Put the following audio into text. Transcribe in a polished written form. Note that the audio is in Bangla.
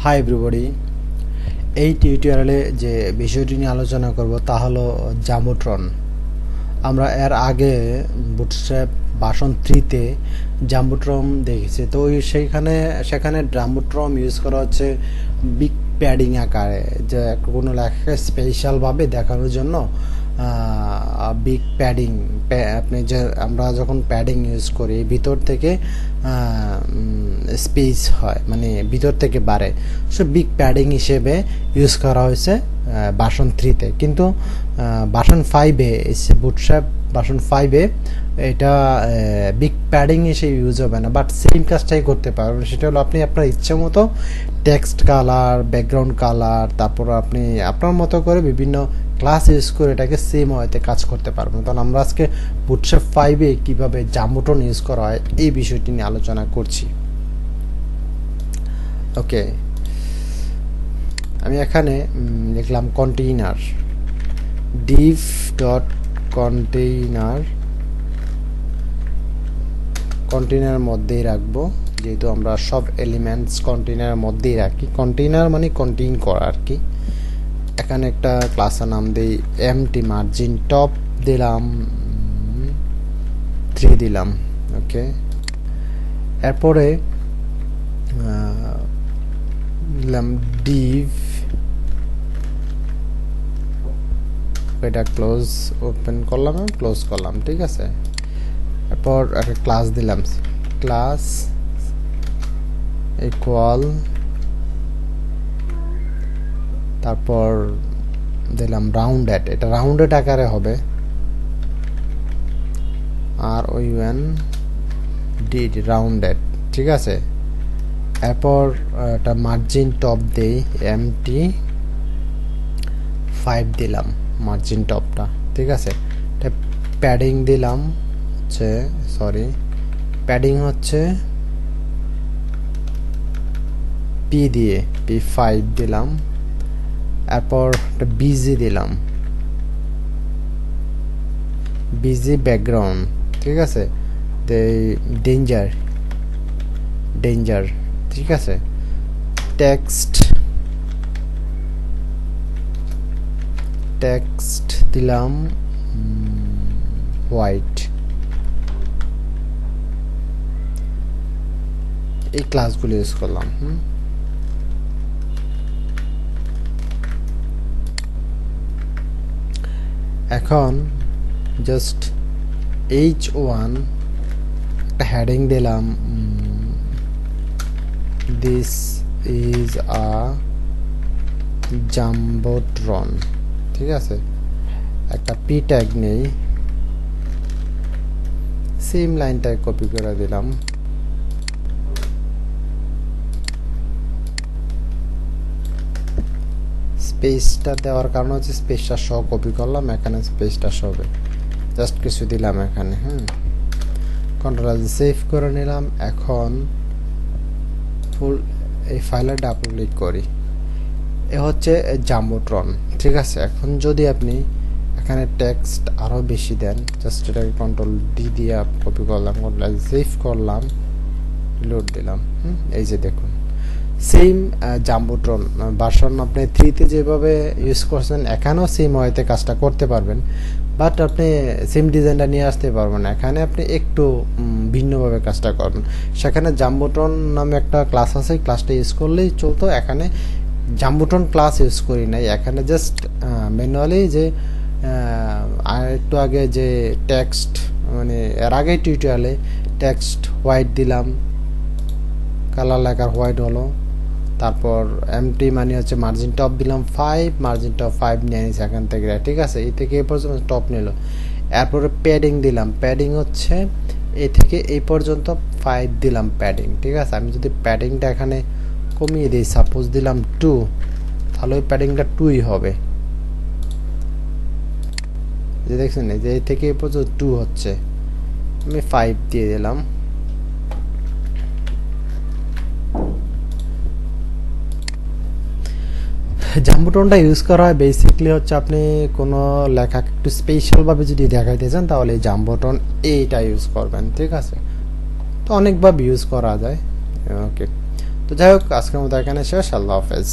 হাই এভরিবডি, এই টিউটোরিয়ালে যে বিষয়টি নিয়ে আলোচনা করব তা হলো জাম্বোট্রন। আমরা এর আগে বুটস্ট্র্যাপ ভার্সন 3 তে জাম্বোট্রন দেখেছি। তো সেখানে জাম্বোট্রন ইউজ করা হচ্ছে বিগ প্যাডিং আকারে, যে কোনো লেখাকে স্পেশালভাবে দেখানোর জন্য বিগ প্যাডিং। আপনি যে আমরা যখন প্যাডিং ইউজ করি ভিতর থেকে স্পেস হয়, মানে ভিতর থেকে বাড়ে, সো বিগ প্যাডিং হিসেবে ইউজ করা হয়েছে ভার্সন 3 তে। কিন্তু ভার্সন 5 এ এসে বুটস্ট্র্যাপ ভার্সন 5 এ এটা বিগ প্যাডিং হিসেবে ইউজ হবে না, বাট সেম কাজটাই করতে পারবেন। সেটা হলো আপনি আপনার ইচ্ছে মতো টেক্সট কালার, ব্যাকগ্রাউন্ড কালার, তারপর আপনি আপনার মতো করে বিভিন্ন ক্লাস ইউজ করে এটাকে সেম ওয়েতে কাজ করতে পারবেন। তখন আমরা আজকে বুটস্ট্র্যাপ 5 এ কীভাবে জাম্বোট্রন ইউজ করা হয় এই বিষয়টি নিয়ে আলোচনা করছি। ওকে, আমি এখানে লিখলাম কন্টেইনার, div ডট কন্টেইনার মধ্যেই রাখবো, যেহেতু আমরা সব এলিমেন্টস কন্টেইনারের মধ্যেই রাখি। কন্টেইনার মানে কন্টেইন করা আর কি। এখানে একটা ক্লাসের নাম দিই এমটি, মার্জিন টপ দিলাম 3 দিলাম। ওকে, এরপরে দিলাম div, এটা ক্লোজ ওপেন করলাম এবং ক্লোজ করলাম, ঠিক আছে। এরপর একটা ক্লাস দিলাম, ক্লাস ইকুয়াল, তারপর দিলাম রাউন্ডেড, এটা রাউন্ডেড আকারে হবে, আর ওয়ান ডি রাউন্ডেড, ঠিক আছে। এরপর একটা মার্জিন টপ দেই, এমটি 5 দিলাম মার্জিন টপটা, ঠিক আছে। এটা প্যাডিং দিলাম হচ্ছে, প্যাডিং হচ্ছে পি দিয়ে P5 দিলাম। এরপর একটা বিজি দিলাম, বিজি ব্যাকগ্রাউন্ড, ঠিক আছে। ডেঞ্জার, ঠিক আছে। টেক্সট দিলাম হোয়াইট। এই ক্লাসগুলো ইউজ করলাম। এখন জাস্ট H1 একটা হেডিং দিলাম, দিস ইজ আ জাম্বোট্রন, ঠিক আছে। একটা পি ট্যাগ নেই, সেম লাইনটা কপি করে দিলাম। স্পেসটা দেওয়ার কারণ হচ্ছে স্পেসটা সহ কপি করলাম, এখানে স্পেসটা সবে জাস্ট কিছু দিলাম এখানে। কন্ট্রোল সেভ করে নিলাম। এখন ফুল এই ফাইলে ডাবল ক্লিক করি, এ হচ্ছে জাম্বোট্রন, ঠিক আছে। এখন যদি আপনি এখানে টেক্সট আরও বেশি দেন, জাস্ট এটাকে কন্ট্রোল ডি দিয়ে কপি করলাম, কন্ট্রোল সেভ করলাম, লোড দিলাম। এই যে দেখুন সেম জাম্বোট্রন ভার্সন আপনি 3 তে যেভাবে ইউজ করছেন এখানেও সেম ওয়েতে কাজটা করতে পারবেন, বাট আপনি সেম ডিজাইনটা নিয়ে আসতে পারবেন। এখানে আপনি একটু ভিন্নভাবে কাজটা করবেন। সেখানে জাম্বোট্রন নামে একটা ক্লাস আছে, ক্লাসটা ইউজ করলেই চলতো। এখানে জাম্বোট্রন ক্লাস ইউজ করি নাই, এখানে জাস্ট ম্যানুয়ালি যে একটু আগে যে টেক্সট, মানে এর আগে টিউটোরিয়ালে টেক্সট হোয়াইট দিলাম, কালার লেখার হোয়াইট হলো। তারপর এমটি মানে হচ্ছে মার্জিন টপ দিলাম 5, মার্জিন টপ 5 নিয়ে নিয়েছি এখান থেকে, ঠিক আছে। এই থেকে এই পর্যন্ত টপ নিল। এরপরে প্যাডিং দিলাম, প্যাডিং হচ্ছে এই থেকে এই পর্যন্ত 5 দিলাম প্যাডিং, ঠিক আছে। আমি যদি প্যাডিংটা এখানে কমিয়ে দিই, সাপোজ দিলাম 2, তাহলে ওই প্যাডিংটা 2ই হবে, যে দেখছেন এই যে এই থেকে এই পর্যন্ত 2 হচ্ছে, আমি 5 দিয়ে দিলাম। জাম্বোট্রনটা ইউজ করা হয় বেসিকলি হচ্ছে আপনি কোনো লেখাকে একটু স্পেশালভাবে যদি দেখাইতে চান তাহলে এই জাম্বোট্রন এইটা ইউজ করবেন, ঠিক আছে। তো অনেকভাবে ইউজ করা যায়। ওকে, তো তো যাই হোক, আজকের মতো এখানে শেষ। আল্লাহ হাফেজ।